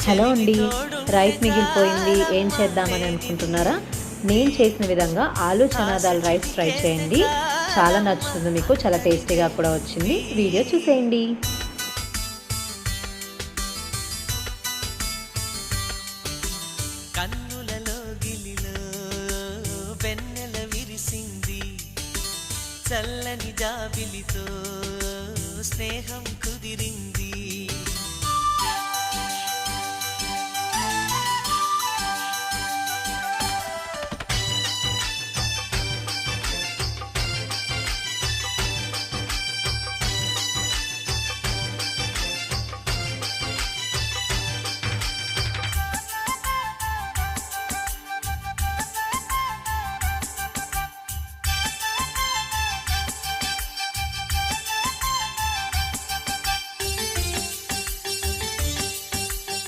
Hello అండి. Rice మిగిలిపోయింది ఏం చేద్దామని అనుకుంటున్నారా? నేను చేసిన విధంగా ఆలు చనా దాల్ రైస్ ట్రై చేయండి. చాలా నచ్చుతుంది మీకు. చాలా టేస్టీగా కూడా వచ్చింది. వీడియో చూసేయండి. కన్నులలో గిలిలో వెన్నెల విరిసింది, చల్లని జాబిలితో స్నేహం కుదిరింది.